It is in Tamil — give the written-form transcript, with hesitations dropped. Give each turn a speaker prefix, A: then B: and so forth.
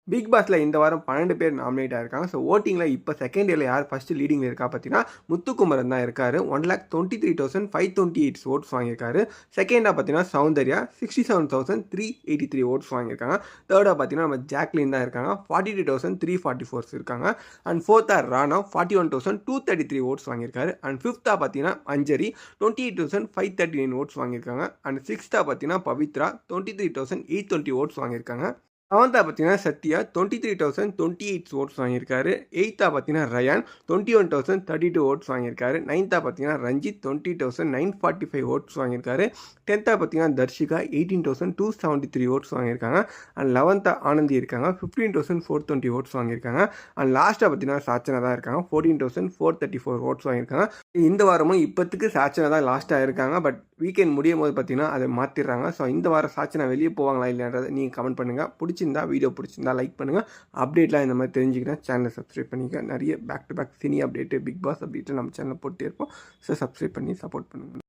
A: பிக் பாஸ்ல இந்த வாரம் 12 பேர் நாமினேட் ஆயிருக்காங்க. ஸோ ஓட்டிங்ல இப்ப செகண்ட் இயர்ல யார் ஃபர்ஸ்ட் லீடிங்ல இருக்கா பார்த்தீங்கன்னா, முத்துக்குமரன் தான் இருக்காரு. 1,23,528 ஓட்ஸ் வாங்கியிருக்காரு. செகண்டா பார்த்தீங்கன்னா சௌந்தர்யா 67,383 ஓட்ஸ் வாங்கியிருக்காங்க. தேர்டா பார்த்தீங்கன்னா நம்ம ஜாக்லின் தான் இருக்காங்க. 42,344 இருக்காங்க. அண்ட் ஃபோர்த்தா ராணா 41,233 ஓட்ஸ் வாங்கியிருக்காரு. அண்ட் ஃபிஃப்த்தா பார்த்தீங்கன்னா அஞ்சரி 28,539 ஓட்ஸ் வாங்கியிருக்காங்க. அண்ட் சிக்ஸ்த்தா பார்த்தீங்கன்னா பவித்ரா 23,820 ஓட்ஸ் வாங்கியிருக்காங்க. செவன்த்தா பார்த்தீங்கன்னா சத்யா 23,028 ஓட்ஸ் வாங்கியிருக்காரு. எயித்தா பார்த்தீங்கன்னா ரயான் 21,032 ஓட்ஸ் வாங்கியிருக்காரு. நைன்த்தா பார்த்தீங்கன்னா ரஞ்சித் 20,945 ஓட்ஸ் வாங்கியிருக்காரு. டென்த்தா பார்த்தீங்கன்னா தர்ஷிகா 18,273 ஓட்ஸ் வாங்கியிருக்காங்க. அண்ட் லெவன்த்தா ஆனந்தி இருக்காங்க 15,420 ஓட்ஸ் வாங்கியிருக்காங்க. அண்ட் லாஸ்ட்டாக பார்த்தீங்கன்னா சாச்சனா தான் இருக்காங்க 14,434 ஓட்ஸ் வாங்கியிருக்காங்க. இந்த வாரமும் இப்போத்துக்கு சாச்சனா தான் லாஸ்ட்டாக இருக்காங்க. பட் வீக்கெண்ட் முடியும் போது பார்த்தீங்கன்னா அதை மாற்றிடுறாங்க. ஸோ இந்த வாரம் சாச்சனா வெளியே போவாங்களா இல்லைன்றதை நீங்கள் கமெண்ட் பண்ணுங்கள். வீடியோ பிடிச்சிருந்தா லைக் பண்ணுங்கள். அப்டேட்லாம் இந்த மாதிரி தெரிஞ்சுக்கிறேன். சேனலை சப்ஸ்கிரைப் பண்ணிக்க. நிறைய back to back cine update, Bigg Boss update நம்ம சேனலில் போட்டே இருப்போம். ஸோ சப்ஸ்கிரைப் பண்ணி சப்போர்ட் பண்ணுங்கள்.